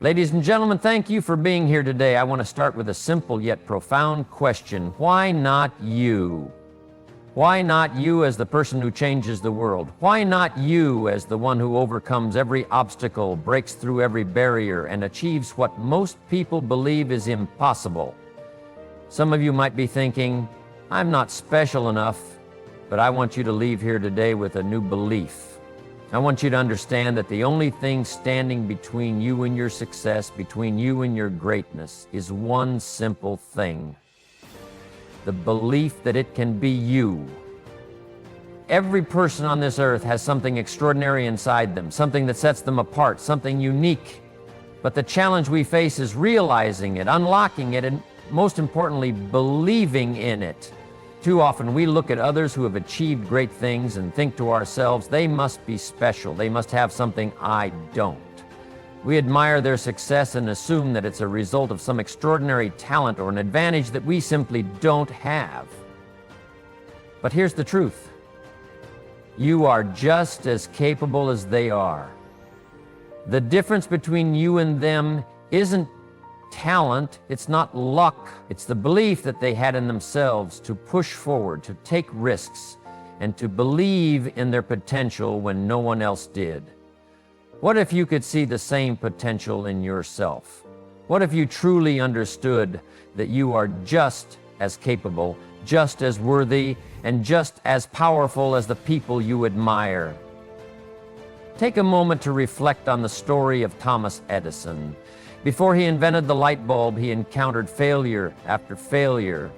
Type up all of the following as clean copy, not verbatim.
Ladies and gentlemen, thank you for being here today. I want to start with a simple yet profound question. Why not you? Why not you as the person who changes the world? Why not you as the one who overcomes every obstacle, breaks through every barrier, and achieves what most people believe is impossible? Some of you might be thinking, I'm not special enough, but I want you to leave here today with a new belief. I want you to understand that the only thing standing between you and your success, between you and your greatness, is one simple thing: the belief that it can be you. Every person on this earth has something extraordinary inside them, something that sets them apart, something unique. But the challenge we face is realizing it, unlocking it, and most importantly, believing in it. Too often we look at others who have achieved great things and think to ourselves, they must be special, they must have something I don't. We admire their success and assume that it's a result of some extraordinary talent or an advantage that we simply don't have. But here's the truth. You are just as capable as they are. The difference between you and them isn't talent, it's not luck, it's the belief that they had in themselves to push forward, to take risks, and to believe in their potential when no one else did. What if you could see the same potential in yourself? What if you truly understood that you are just as capable, just as worthy, and just as powerful as the people you admire? Take a moment to reflect on the story of Thomas Edison. Before he invented the light bulb, he encountered failure after failure.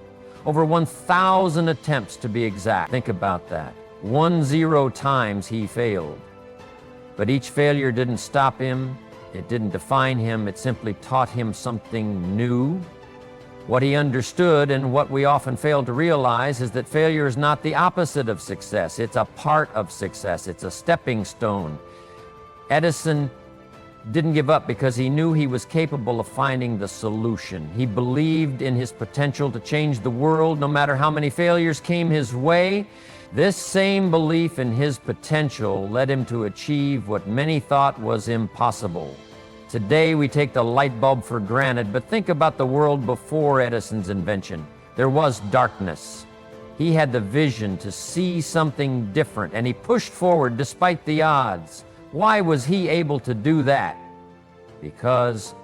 Over 1,000 attempts to be exact. Think about that. 10 times he failed. But each failure didn't stop him. It didn't define him. It simply taught him something new. What he understood, and what we often fail to realize, is that failure is not the opposite of success. It's a part of success. It's a stepping stone. Edison didn't give up because he knew he was capable of finding the solution. He believed in his potential to change the world no matter how many failures came his way. This same belief in his potential led him to achieve what many thought was impossible. Today we take the light bulb for granted, but think about the world before Edison's invention. There was darkness. He had the vision to see something different, and he pushed forward despite the odds. Why was he able to do that? Because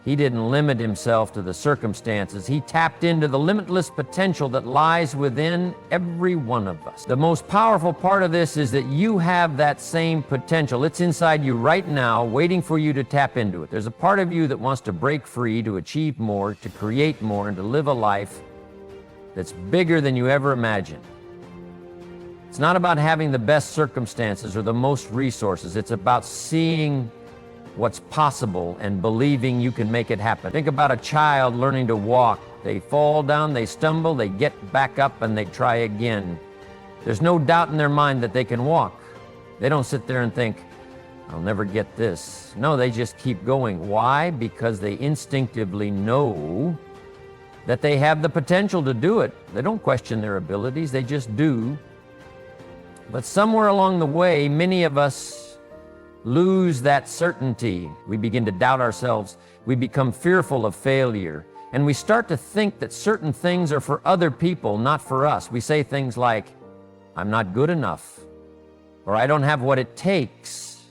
he didn't limit himself to the circumstances. He tapped into the limitless potential that lies within every one of us. The most powerful part of this is that you have that same potential. It's inside you right now, waiting for you to tap into it. There's a part of you that wants to break free, to achieve more, to create more, and to live a life that's bigger than you ever imagined. It's not about having the best circumstances or the most resources. It's about seeing what's possible and believing you can make it happen. Think about a child learning to walk. They fall down, they stumble, they get back up, and they try again. There's no doubt in their mind that they can walk. They don't sit there and think, I'll never get this. No, they just keep going. Why? Because they instinctively know that they have the potential to do it. They don't question their abilities, they just do. But somewhere along the way, many of us lose that certainty. We begin to doubt ourselves. We become fearful of failure. And we start to think that certain things are for other people, not for us. We say things like, I'm not good enough, or I don't have what it takes.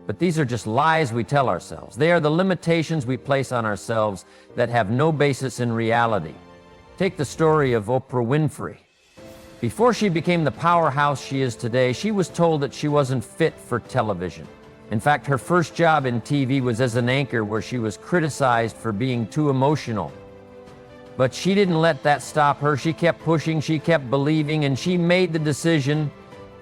But these are just lies we tell ourselves. They are the limitations we place on ourselves that have no basis in reality. Take the story of Oprah Winfrey. Before she became the powerhouse she is today, she was told that she wasn't fit for television. In fact, her first job in TV was as an anchor, where she was criticized for being too emotional. But she didn't let that stop her. She kept pushing, she kept believing, and she made the decision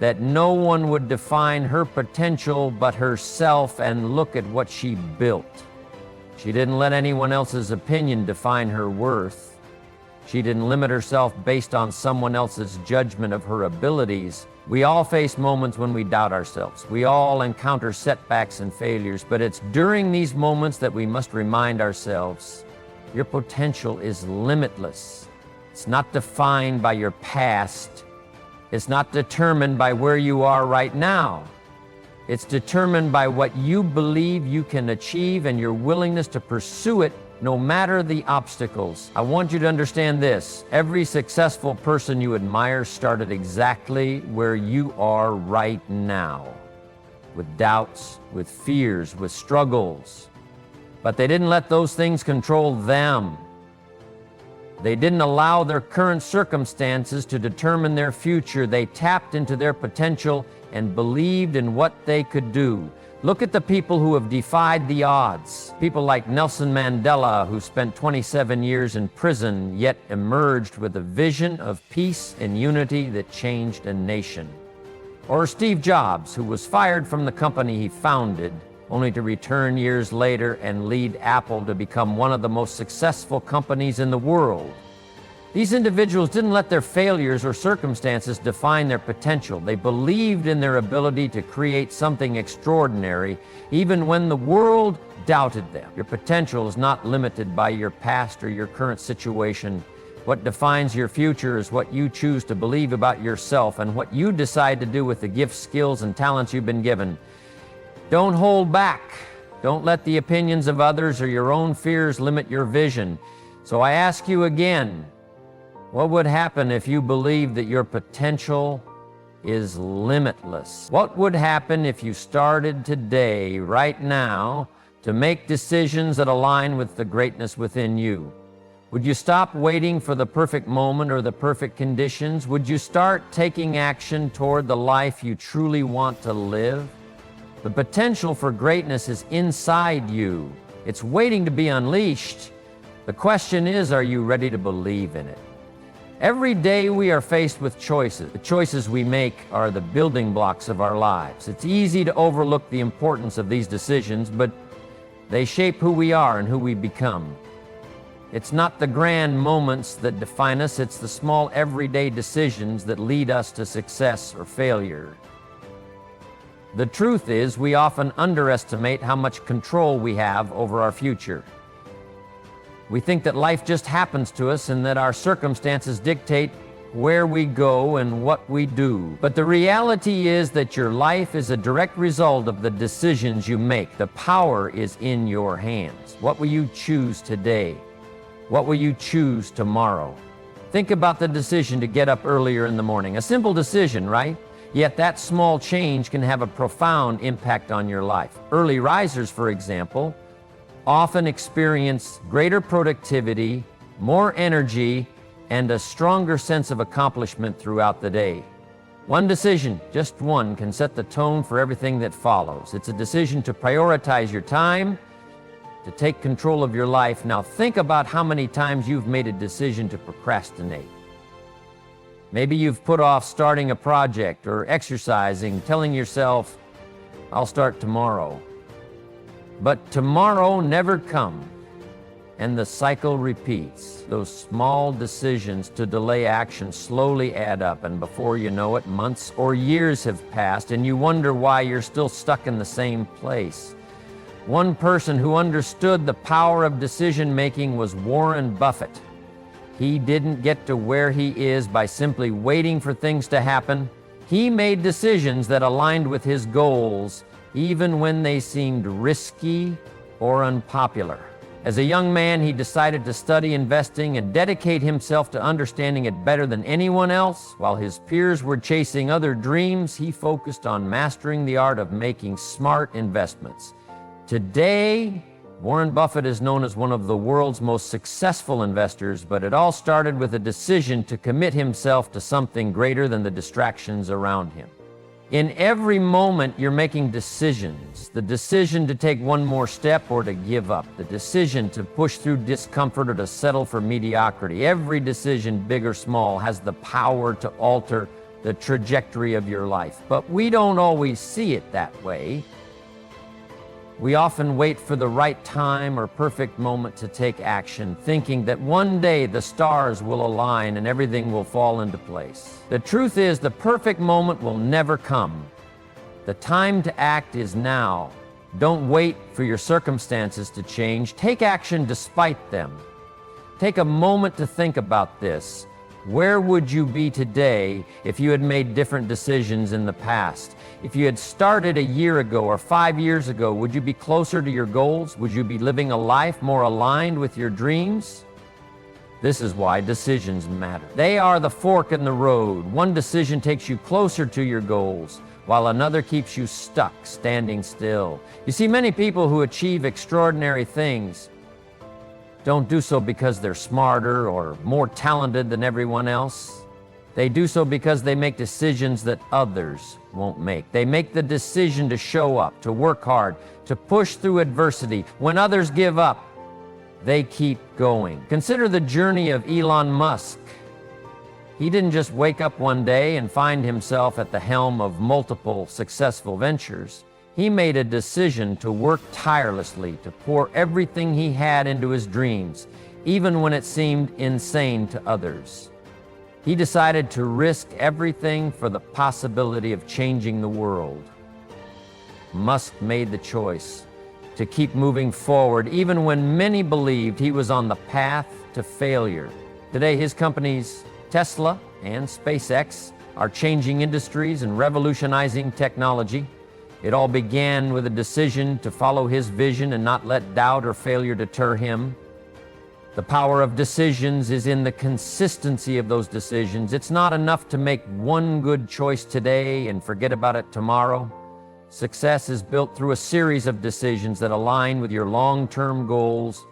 that no one would define her potential but herself, and look at what she built. She didn't let anyone else's opinion define her worth. She didn't limit herself based on someone else's judgment of her abilities. We all face moments when we doubt ourselves. We all encounter setbacks and failures, but it's during these moments that we must remind ourselves, your potential is limitless. It's not defined by your past. It's not determined by where you are right now. It's determined by what you believe you can achieve and your willingness to pursue it no matter the obstacles. I want you to understand this. Every successful person you admire started exactly where you are right now, with doubts, with fears, with struggles. But they didn't let those things control them. They didn't allow their current circumstances to determine their future. They tapped into their potential and believed in what they could do. Look at the people who have defied the odds. People like Nelson Mandela, who spent 27 years in prison, yet emerged with a vision of peace and unity that changed a nation. Or Steve Jobs, who was fired from the company he founded, only to return years later and lead Apple to become one of the most successful companies in the world. These individuals didn't let their failures or circumstances define their potential. They believed in their ability to create something extraordinary, even when the world doubted them. Your potential is not limited by your past or your current situation. What defines your future is what you choose to believe about yourself and what you decide to do with the gifts, skills, and talents you've been given. Don't hold back. Don't let the opinions of others or your own fears limit your vision. So I ask you again, what would happen if you believed that your potential is limitless? What would happen if you started today, right now, to make decisions that align with the greatness within you? Would you stop waiting for the perfect moment or the perfect conditions? Would you start taking action toward the life you truly want to live? The potential for greatness is inside you. It's waiting to be unleashed. The question is, are you ready to believe in it? Every day we are faced with choices. The choices we make are the building blocks of our lives. It's easy to overlook the importance of these decisions, but they shape who we are and who we become. It's not the grand moments that define us, it's the small everyday decisions that lead us to success or failure. The truth is, we often underestimate how much control we have over our future. We think that life just happens to us and that our circumstances dictate where we go and what we do. But the reality is that your life is a direct result of the decisions you make. The power is in your hands. What will you choose today? What will you choose tomorrow? Think about the decision to get up earlier in the morning. A simple decision, right? Yet that small change can have a profound impact on your life. Early risers, for example, often experience greater productivity, more energy, and a stronger sense of accomplishment throughout the day. One decision, just one, can set the tone for everything that follows. It's a decision to prioritize your time, to take control of your life. Now think about how many times you've made a decision to procrastinate. Maybe you've put off starting a project or exercising, telling yourself, I'll start tomorrow. But tomorrow never comes, and the cycle repeats. Those small decisions to delay action slowly add up, and before you know it, months or years have passed, and you wonder why you're still stuck in the same place. One person who understood the power of decision-making was Warren Buffett. He didn't get to where he is by simply waiting for things to happen. He made decisions that aligned with his goals, even when they seemed risky or unpopular. As a young man, he decided to study investing and dedicate himself to understanding it better than anyone else. While his peers were chasing other dreams, he focused on mastering the art of making smart investments. Today, Warren Buffett is known as one of the world's most successful investors, but it all started with a decision to commit himself to something greater than the distractions around him. In every moment, you're making decisions. The decision to take one more step or to give up. The decision to push through discomfort or to settle for mediocrity. Every decision, big or small, has the power to alter the trajectory of your life. But we don't always see it that way. We often wait for the right time or perfect moment to take action, thinking that one day the stars will align and everything will fall into place. The truth is, the perfect moment will never come. The time to act is now. Don't wait for your circumstances to change. Take action despite them. Take a moment to think about this. Where would you be today if you had made different decisions in the past? If you had started a year ago or 5 years ago, would you be closer to your goals? Would you be living a life more aligned with your dreams? This is why decisions matter. They are the fork in the road. One decision takes you closer to your goals, while another keeps you stuck, standing still. You see, many people who achieve extraordinary things don't do so because they're smarter or more talented than everyone else. They do so because they make decisions that others won't make. They make the decision to show up, to work hard, to push through adversity. When others give up, they keep going. Consider the journey of Elon Musk. He didn't just wake up one day and find himself at the helm of multiple successful ventures. He made a decision to work tirelessly, to pour everything he had into his dreams, even when it seemed insane to others. He decided to risk everything for the possibility of changing the world. Musk made the choice to keep moving forward, even when many believed he was on the path to failure. Today, his companies, Tesla and SpaceX, are changing industries and revolutionizing technology. It all began with a decision to follow his vision and not let doubt or failure deter him. The power of decisions is in the consistency of those decisions. It's not enough to make one good choice today and forget about it tomorrow. Success is built through a series of decisions that align with your long-term goals.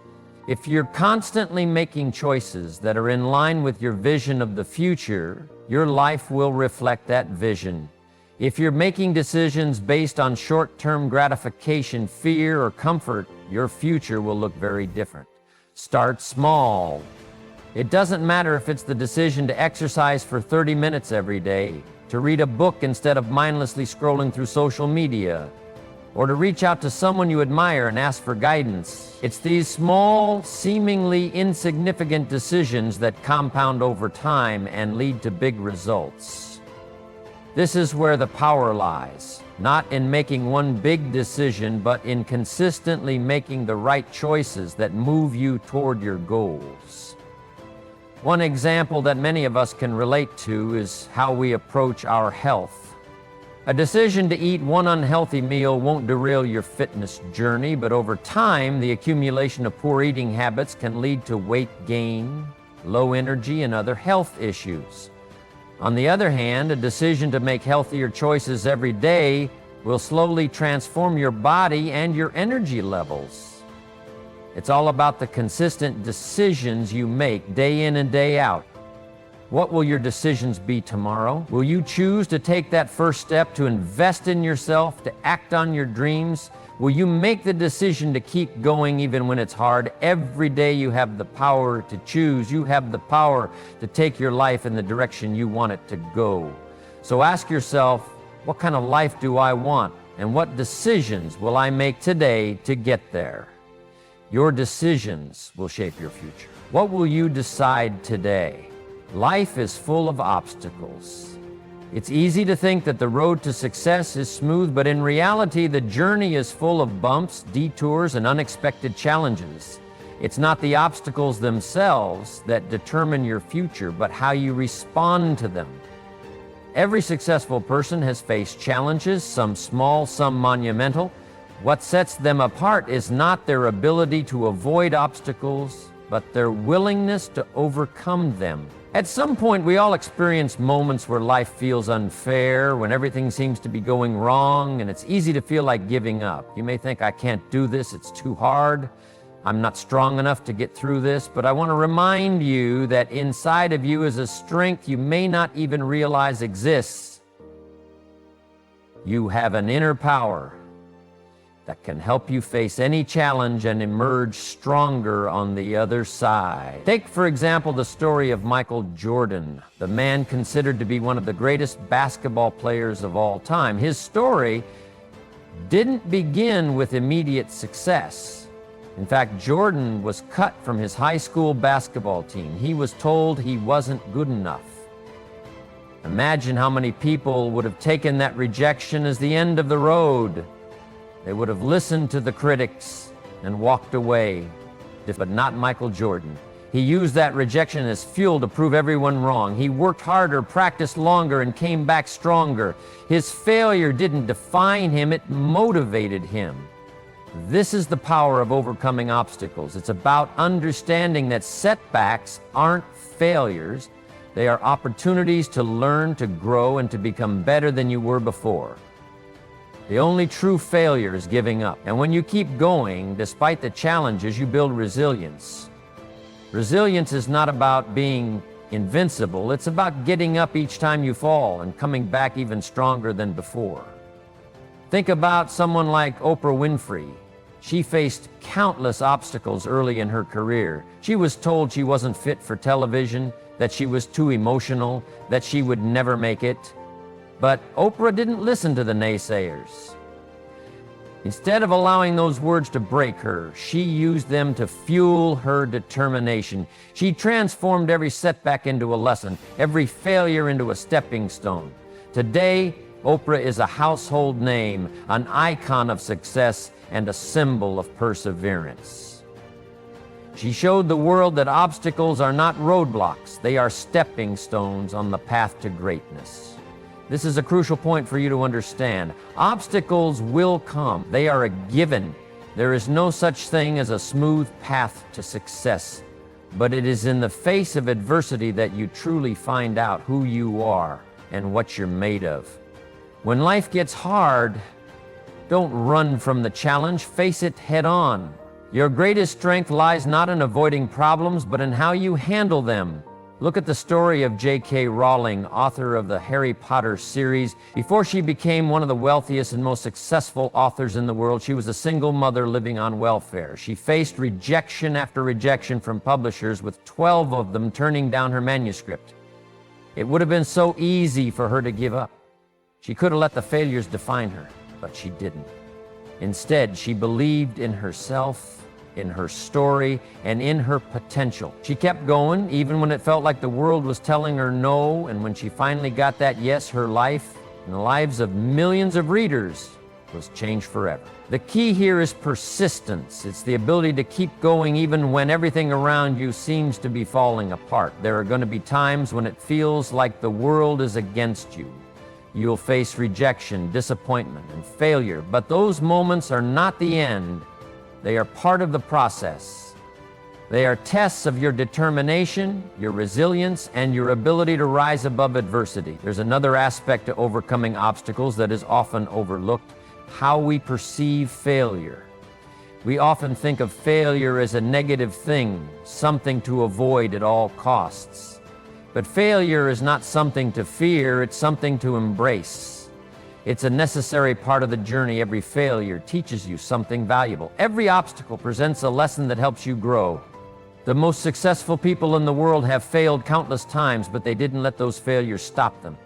If you're constantly making choices that are in line with your vision of the future, your life will reflect that vision. If you're making decisions based on short-term gratification, fear, or comfort, your future will look very different. Start small. It doesn't matter if it's the decision to exercise for 30 minutes every day, to read a book instead of mindlessly scrolling through social media, or to reach out to someone you admire and ask for guidance. It's these small, seemingly insignificant decisions that compound over time and lead to big results. This is where the power lies, not in making one big decision, but in consistently making the right choices that move you toward your goals. One example that many of us can relate to is how we approach our health. A decision to eat one unhealthy meal won't derail your fitness journey, but over time, the accumulation of poor eating habits can lead to weight gain, low energy, and other health issues. On the other hand, a decision to make healthier choices every day will slowly transform your body and your energy levels. It's all about the consistent decisions you make day in and day out. What will your decisions be tomorrow? Will you choose to take that first step to invest in yourself, to act on your dreams? Will you make the decision to keep going even when it's hard? Every day you have the power to choose. You have the power to take your life in the direction you want it to go. So ask yourself, what kind of life do I want? And what decisions will I make today to get there? Your decisions will shape your future. What will you decide today? Life is full of obstacles. It's easy to think that the road to success is smooth, but in reality, the journey is full of bumps, detours, and unexpected challenges. It's not the obstacles themselves that determine your future, but how you respond to them. Every successful person has faced challenges, some small, some monumental. What sets them apart is not their ability to avoid obstacles, but their willingness to overcome them. At some point, we all experience moments where life feels unfair, when everything seems to be going wrong, and it's easy to feel like giving up. You may think, I can't do this, it's too hard, I'm not strong enough to get through this, but I want to remind you that inside of you is a strength you may not even realize exists. You have an inner power that can help you face any challenge and emerge stronger on the other side. Take, for example, the story of Michael Jordan, the man considered to be one of the greatest basketball players of all time. His story didn't begin with immediate success. In fact, Jordan was cut from his high school basketball team. He was told he wasn't good enough. Imagine how many people would have taken that rejection as the end of the road. They would have listened to the critics and walked away, but not Michael Jordan. He used that rejection as fuel to prove everyone wrong. He worked harder, practiced longer, and came back stronger. His failure didn't define him, it motivated him. This is the power of overcoming obstacles. It's about understanding that setbacks aren't failures. They are opportunities to learn, to grow, and to become better than you were before. The only true failure is giving up. And when you keep going, despite the challenges, you build resilience. Resilience is not about being invincible. It's about getting up each time you fall and coming back even stronger than before. Think about someone like Oprah Winfrey. She faced countless obstacles early in her career. She was told she wasn't fit for television, that she was too emotional, that she would never make it. But Oprah didn't listen to the naysayers. Instead of allowing those words to break her, she used them to fuel her determination. She transformed every setback into a lesson, every failure into a stepping stone. Today, Oprah is a household name, an icon of success, and a symbol of perseverance. She showed the world that obstacles are not roadblocks, they are stepping stones on the path to greatness. This is a crucial point for you to understand. Obstacles will come. They are a given. There is no such thing as a smooth path to success, but it is in the face of adversity that you truly find out who you are and what you're made of. When life gets hard, don't run from the challenge, face it head on. Your greatest strength lies not in avoiding problems, but in how you handle them. Look at the story of J.K. Rowling, author of the Harry Potter series. Before she became one of the wealthiest and most successful authors in the world, she was a single mother living on welfare. She faced rejection after rejection from publishers, with 12 of them turning down her manuscript. It would have been so easy for her to give up. She could have let the failures define her, but she didn't. Instead, she believed in herself, in her story, and in her potential. She kept going, even when it felt like the world was telling her no, and when she finally got that yes, her life and the lives of millions of readers was changed forever. The key here is persistence. It's the ability to keep going even when everything around you seems to be falling apart. There are going to be times when it feels like the world is against you. You'll face rejection, disappointment, and failure, but those moments are not the end. They are part of the process. They are tests of your determination, your resilience, and your ability to rise above adversity. There's another aspect to overcoming obstacles that is often overlooked: how we perceive failure. We often think of failure as a negative thing, something to avoid at all costs. But failure is not something to fear, it's something to embrace. It's a necessary part of the journey. Every failure teaches you something valuable. Every obstacle presents a lesson that helps you grow. The most successful people in the world have failed countless times, but they didn't let those failures stop them.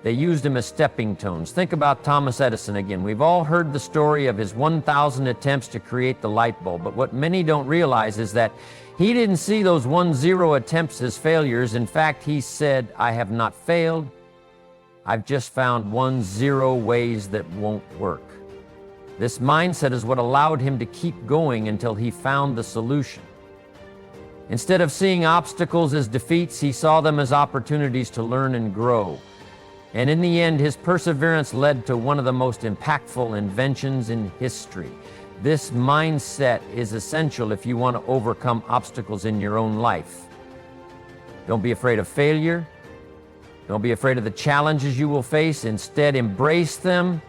They used them as stepping stones. Think about Thomas Edison again. We've all heard the story of his 1,000 attempts to create the light bulb, but what many don't realize is that he didn't see those 10 attempts as failures. In fact, he said, "I have not failed. I've just found 10 ways that won't work." This mindset is what allowed him to keep going until he found the solution. Instead of seeing obstacles as defeats, he saw them as opportunities to learn and grow. And in the end, his perseverance led to one of the most impactful inventions in history. This mindset is essential if you want to overcome obstacles in your own life. Don't be afraid of failure. Don't be afraid of the challenges you will face. Instead, embrace them.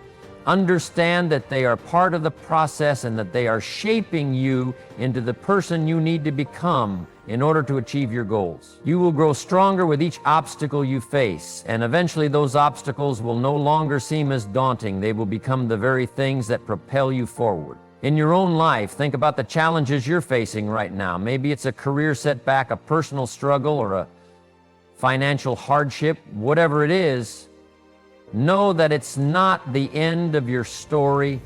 Understand that they are part of the process and that they are shaping you into the person you need to become in order to achieve your goals. You will grow stronger with each obstacle you face, and eventually those obstacles will no longer seem as daunting. They will become the very things that propel you forward. In your own life, think about the challenges you're facing right now. Maybe it's a career setback, a personal struggle, or a financial hardship. Whatever it is, know that it's not the end of your story.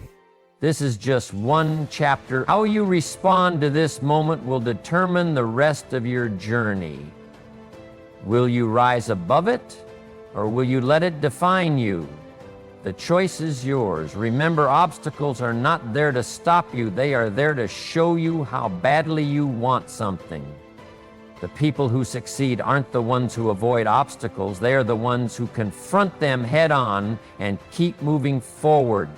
This is just one chapter. How you respond to this moment will determine the rest of your journey. Will you rise above it, or will you let it define you? The choice is yours. Remember, obstacles are not there to stop you. They are there to show you how badly you want something. The people who succeed aren't the ones who avoid obstacles. They are the ones who confront them head on and keep moving forward.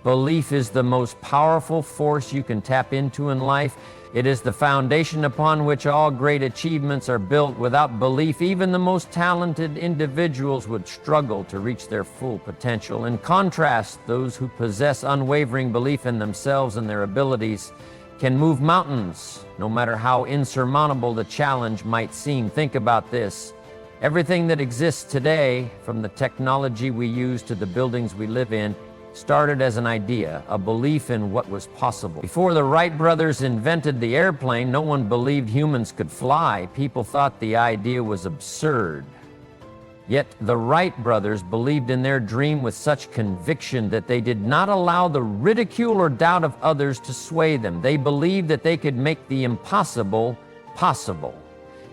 Belief is the most powerful force you can tap into in life. It is the foundation upon which all great achievements are built. Without belief, even the most talented individuals would struggle to reach their full potential. In contrast, those who possess unwavering belief in themselves and their abilities can move mountains, no matter how insurmountable the challenge might seem. Think about this. Everything that exists today, from the technology we use to the buildings we live in, started as an idea, a belief in what was possible. Before the Wright brothers invented the airplane, no one believed humans could fly. People thought the idea was absurd. Yet the Wright brothers believed in their dream with such conviction that they did not allow the ridicule or doubt of others to sway them. They believed that they could make the impossible possible.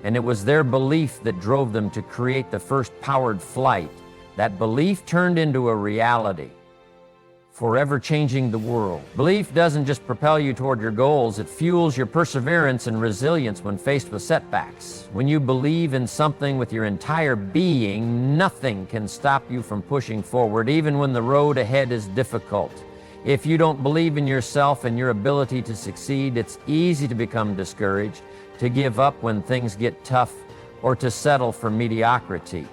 And it was their belief that drove them to create the first powered flight. That belief turned into a reality, forever changing the world. Belief doesn't just propel you toward your goals, it fuels your perseverance and resilience when faced with setbacks. When you believe in something with your entire being, nothing can stop you from pushing forward, even when the road ahead is difficult. If you don't believe in yourself and your ability to succeed, it's easy to become discouraged, to give up when things get tough, or to settle for mediocrity.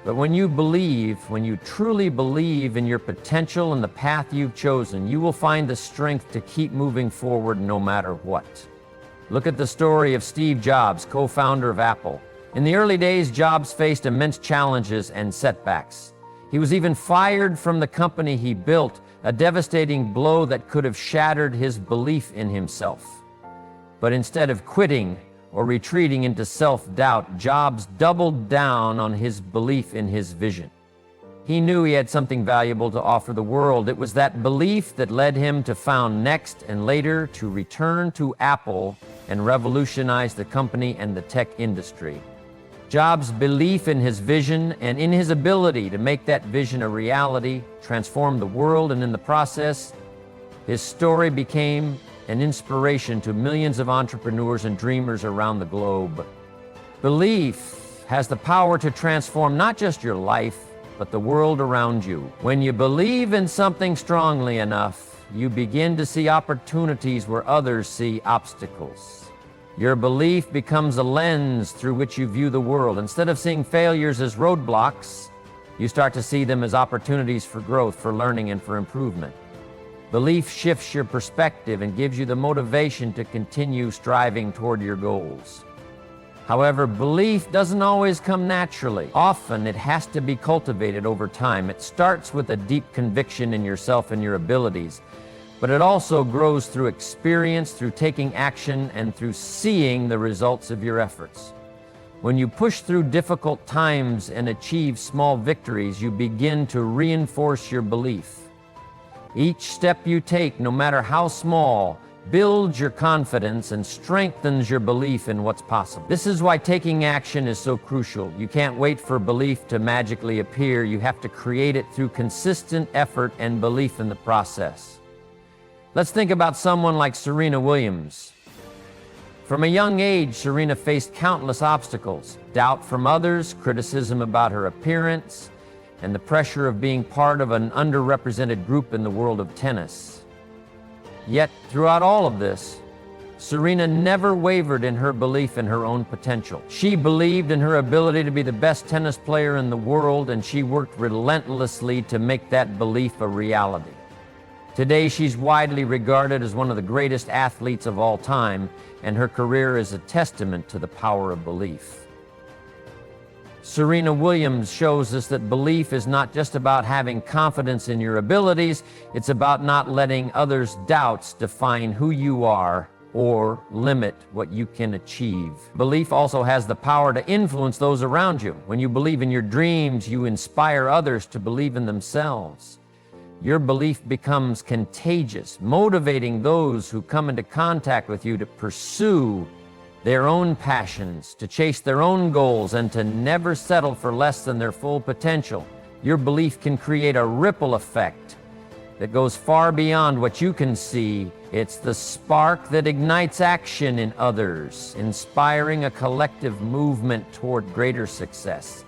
But when you believe, when you truly believe in your potential and the path you've chosen, you will find the strength to keep moving forward no matter what. Look at the story of Steve Jobs, co-founder of Apple. In the early days, Jobs faced immense challenges and setbacks. He was even fired from the company he built, a devastating blow that could have shattered his belief in himself. But instead of quitting or retreating into self-doubt, Jobs doubled down on his belief in his vision. He knew he had something valuable to offer the world. It was that belief that led him to found Next and later to return to Apple and revolutionize the company and the tech industry. Jobs' belief in his vision and in his ability to make that vision a reality transformed the world, and in the process, his story became an inspiration to millions of entrepreneurs and dreamers around the globe. Belief has the power to transform not just your life, but the world around you. When you believe in something strongly enough, you begin to see opportunities where others see obstacles. Your belief becomes a lens through which you view the world. Instead of seeing failures as roadblocks, you start to see them as opportunities for growth, for learning, and for improvement. Belief shifts your perspective and gives you the motivation to continue striving toward your goals. However, belief doesn't always come naturally. Often it has to be cultivated over time. It starts with a deep conviction in yourself and your abilities, but it also grows through experience, through taking action, and through seeing the results of your efforts. When you push through difficult times and achieve small victories, you begin to reinforce your belief. Each step you take, no matter how small, builds your confidence and strengthens your belief in what's possible. This is why taking action is so crucial. You can't wait for belief to magically appear. You have to create it through consistent effort and belief in the process. Let's think about someone like Serena Williams. From a young age, Serena faced countless obstacles: doubt from others, criticism about her appearance, and the pressure of being part of an underrepresented group in the world of tennis. Yet, throughout all of this, Serena never wavered in her belief in her own potential. She believed in her ability to be the best tennis player in the world, and she worked relentlessly to make that belief a reality. Today, she's widely regarded as one of the greatest athletes of all time, and her career is a testament to the power of belief. Serena Williams shows us that belief is not just about having confidence in your abilities, it's about not letting others' doubts define who you are or limit what you can achieve. Belief also has the power to influence those around you. When you believe in your dreams, you inspire others to believe in themselves. Your belief becomes contagious, motivating those who come into contact with you to pursue their own passions, to chase their own goals, and to never settle for less than their full potential. Your belief can create a ripple effect that goes far beyond what you can see. It's the spark that ignites action in others, inspiring a collective movement toward greater success.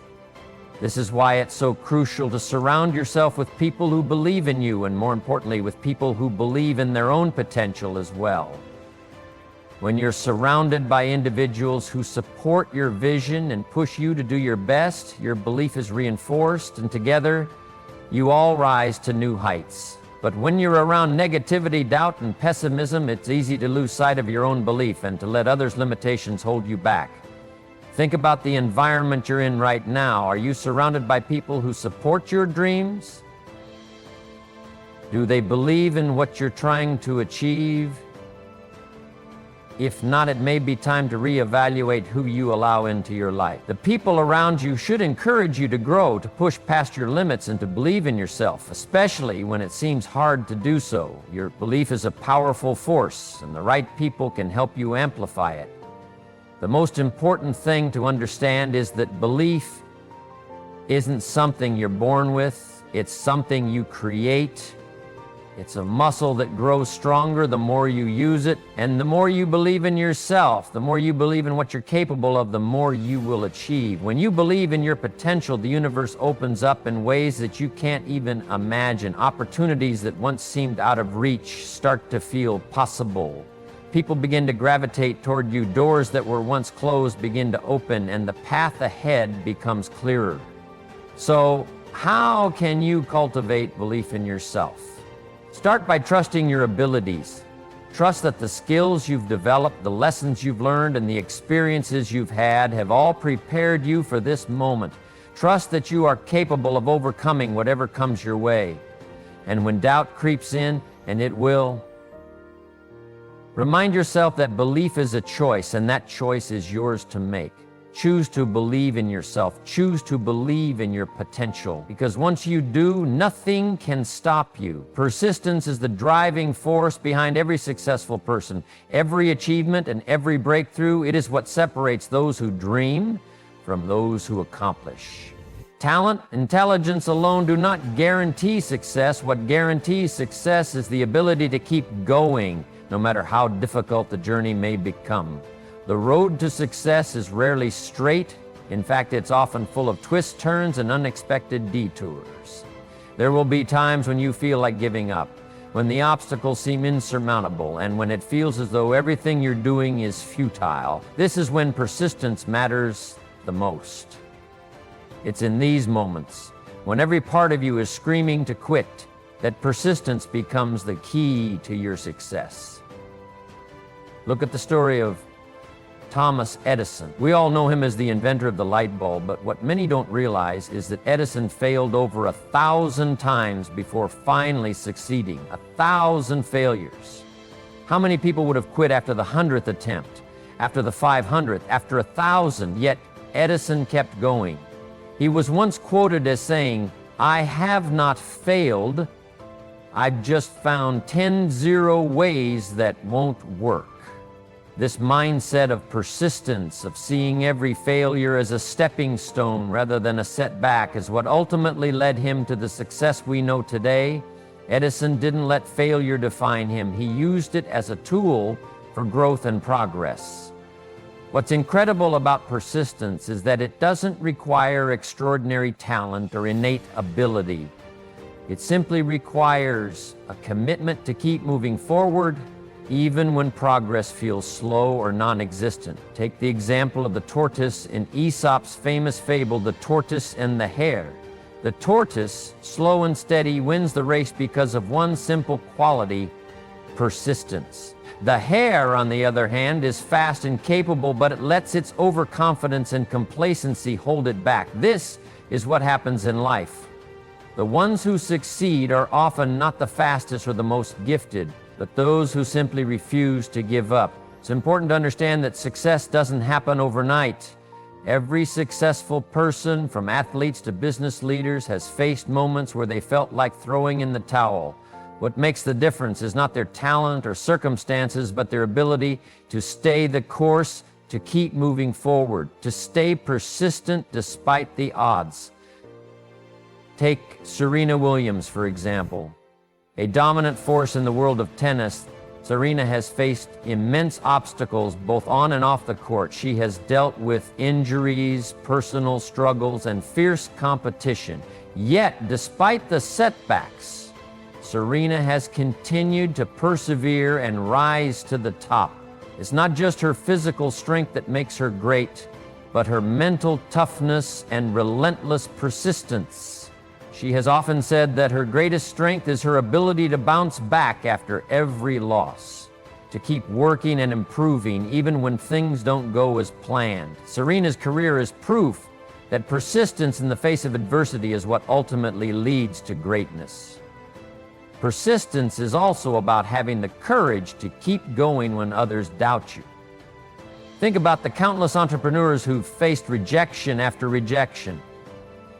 This is why it's so crucial to surround yourself with people who believe in you, and more importantly, with people who believe in their own potential as well. When you're surrounded by individuals who support your vision and push you to do your best, your belief is reinforced, and together, you all rise to new heights. But when you're around negativity, doubt, and pessimism, it's easy to lose sight of your own belief and to let others' limitations hold you back. Think about the environment you're in right now. Are you surrounded by people who support your dreams? Do they believe in what you're trying to achieve? If not, it may be time to reevaluate who you allow into your life. The people around you should encourage you to grow, to push past your limits, and to believe in yourself, especially when it seems hard to do so. Your belief is a powerful force, and the right people can help you amplify it. The most important thing to understand is that belief isn't something you're born with, it's something you create. It's a muscle that grows stronger the more you use it, and the more you believe in yourself, the more you believe in what you're capable of, the more you will achieve. When you believe in your potential, the universe opens up in ways that you can't even imagine. Opportunities that once seemed out of reach start to feel possible. People begin to gravitate toward you. Doors that were once closed begin to open, and the path ahead becomes clearer. So, how can you cultivate belief in yourself? Start by trusting your abilities. Trust that the skills you've developed, the lessons you've learned, and the experiences you've had have all prepared you for this moment. Trust that you are capable of overcoming whatever comes your way. And when doubt creeps in, and it will, remind yourself that belief is a choice, and that choice is yours to make. Choose to believe in yourself. Choose to believe in your potential, because once you do, nothing can stop you. Persistence is the driving force behind every successful person, every achievement, and every breakthrough. It is what separates those who dream from those who accomplish. Talent, intelligence alone do not guarantee success. What guarantees success is the ability to keep going, no matter how difficult the journey may become. The road to success is rarely straight. In fact, it's often full of twists, turns, and unexpected detours. There will be times when you feel like giving up, when the obstacles seem insurmountable, and when it feels as though everything you're doing is futile. This is when persistence matters the most. It's in these moments, when every part of you is screaming to quit, that persistence becomes the key to your success. Look at the story of Thomas Edison. We all know him as the inventor of the light bulb, but what many don't realize is that Edison failed over 1,000 times before finally succeeding. 1,000 failures. How many people would have quit after the 100th attempt, after the 500th, after 1,000? Yet Edison kept going. He was once quoted as saying, "I have not failed, I've just found 10 ways that won't work." This mindset of persistence, of seeing every failure as a stepping stone rather than a setback, is what ultimately led him to the success we know today. Edison didn't let failure define him. He used it as a tool for growth and progress. What's incredible about persistence is that it doesn't require extraordinary talent or innate ability. It simply requires a commitment to keep moving forward, even when progress feels slow or non-existent. Take the example of the tortoise in Aesop's famous fable, The Tortoise and the Hare. The tortoise, slow and steady, wins the race because of one simple quality: persistence. The hare, on the other hand, is fast and capable, but it lets its overconfidence and complacency hold it back. This is what happens in life. The ones who succeed are often not the fastest or the most gifted, but those who simply refuse to give up. It's important to understand that success doesn't happen overnight. Every successful person, from athletes to business leaders, has faced moments where they felt like throwing in the towel. What makes the difference is not their talent or circumstances, but their ability to stay the course, to keep moving forward, to stay persistent despite the odds. Take Serena Williams, for example. A dominant force in the world of tennis, Serena has faced immense obstacles both on and off the court. She has dealt with injuries, personal struggles, and fierce competition. Yet, despite the setbacks, Serena has continued to persevere and rise to the top. It's not just her physical strength that makes her great, but her mental toughness and relentless persistence. She has often said that her greatest strength is her ability to bounce back after every loss, to keep working and improving even when things don't go as planned. Serena's career is proof that persistence in the face of adversity is what ultimately leads to greatness. Persistence is also about having the courage to keep going when others doubt you. Think about the countless entrepreneurs who've faced rejection after rejection.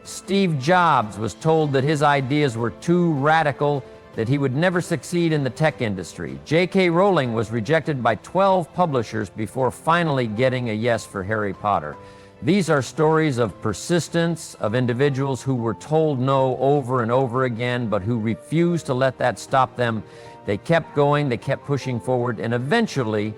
Steve Jobs was told that his ideas were too radical, that he would never succeed in the tech industry. J.K. Rowling was rejected by 12 publishers before finally getting a yes for Harry Potter. These are stories of persistence, of individuals who were told no over and over again, but who refused to let that stop them. They kept going, they kept pushing forward, and eventually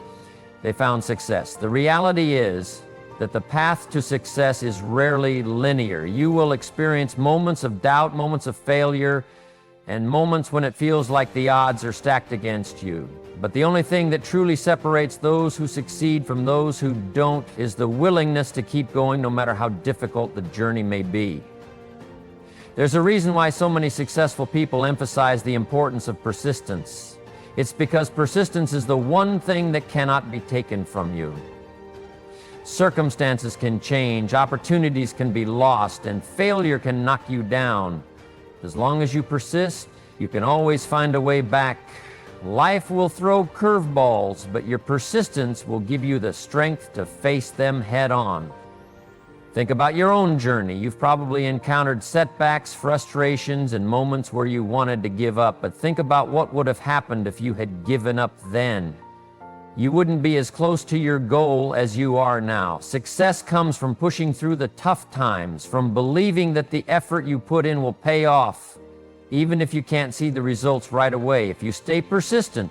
they found success. The reality is that the path to success is rarely linear. You will experience moments of doubt, moments of failure, and moments when it feels like the odds are stacked against you. But the only thing that truly separates those who succeed from those who don't is the willingness to keep going no matter how difficult the journey may be. There's a reason why so many successful people emphasize the importance of persistence. It's because persistence is the one thing that cannot be taken from you. Circumstances can change, opportunities can be lost, and failure can knock you down. As long as you persist, you can always find a way back. Life will throw curveballs, but your persistence will give you the strength to face them head on. Think about your own journey. You've probably encountered setbacks, frustrations, and moments where you wanted to give up, but think about what would have happened if you had given up then. You wouldn't be as close to your goal as you are now. Success comes from pushing through the tough times, from believing that the effort you put in will pay off, even if you can't see the results right away. If you stay persistent,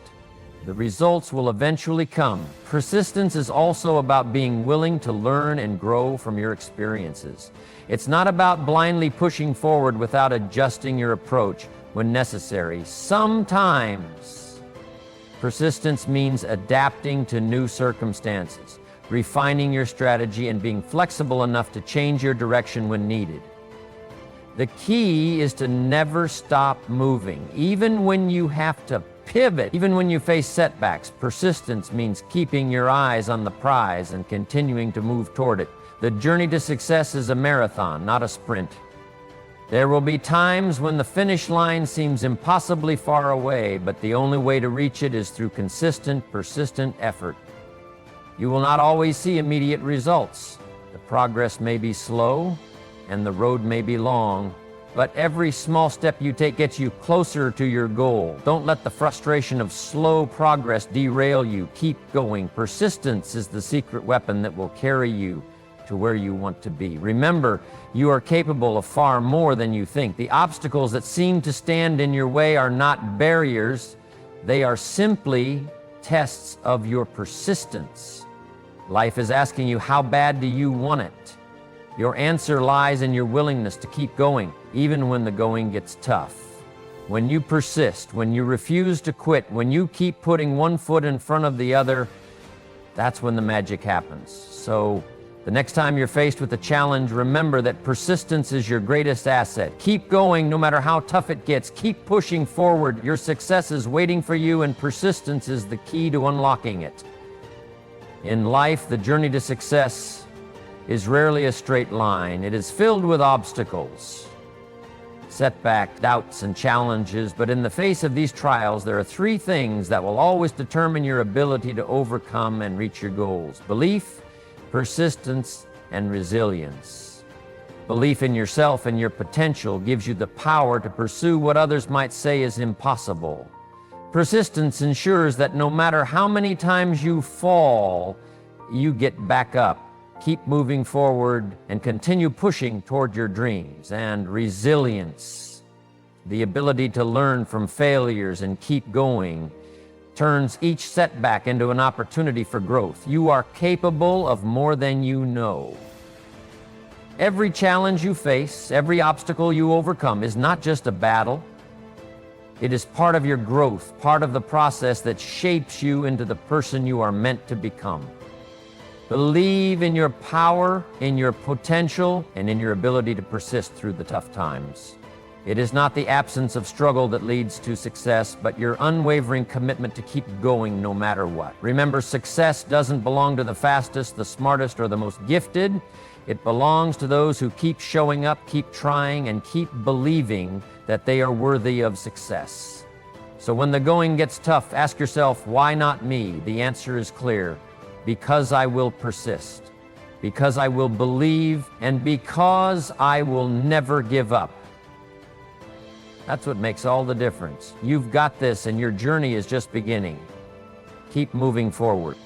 the results will eventually come. Persistence is also about being willing to learn and grow from your experiences. It's not about blindly pushing forward without adjusting your approach when necessary. Sometimes persistence means adapting to new circumstances, refining your strategy, and being flexible enough to change your direction when needed. The key is to never stop moving, even when you have to pivot, even when you face setbacks. Persistence means keeping your eyes on the prize and continuing to move toward it. The journey to success is a marathon, not a sprint. There will be times when the finish line seems impossibly far away, but the only way to reach it is through consistent, persistent effort. You will not always see immediate results. The progress may be slow, and the road may be long, but every small step you take gets you closer to your goal. Don't let the frustration of slow progress derail you. Keep going. Persistence is the secret weapon that will carry you to where you want to be. Remember, you are capable of far more than you think. The obstacles that seem to stand in your way are not barriers. They are simply tests of your persistence. Life is asking you, how bad do you want it? Your answer lies in your willingness to keep going, even when the going gets tough. When you persist, when you refuse to quit, when you keep putting one foot in front of the other, that's when the magic happens. So, the next time you're faced with a challenge, remember that persistence is your greatest asset. Keep going no matter how tough it gets. Keep pushing forward. Your success is waiting for you, and persistence is the key to unlocking it. In life, the journey to success is rarely a straight line. It is filled with obstacles, setbacks, doubts, and challenges. But in the face of these trials, there are three things that will always determine your ability to overcome and reach your goals: belief, persistence, and resilience. Belief in yourself and your potential gives you the power to pursue what others might say is impossible. Persistence ensures that no matter how many times you fall, you get back up. Keep moving forward and continue pushing toward your dreams. And resilience. the ability to learn from failures and keep going, turns each setback into an opportunity for growth. You are capable of more than you know. Every challenge you face, every obstacle you overcome is not just a battle. It is part of your growth, part of the process that shapes you into the person you are meant to become. Believe in your power, in your potential, and in your ability to persist through the tough times. It is not the absence of struggle that leads to success, but your unwavering commitment to keep going no matter what. Remember, success doesn't belong to the fastest, the smartest, or the most gifted. It belongs to those who keep showing up, keep trying, and keep believing that they are worthy of success. So when the going gets tough, ask yourself, why not me? The answer is clear. Because I will persist. Because I will believe, and because I will never give up. That's what makes all the difference. You've got this, and your journey is just beginning. Keep moving forward.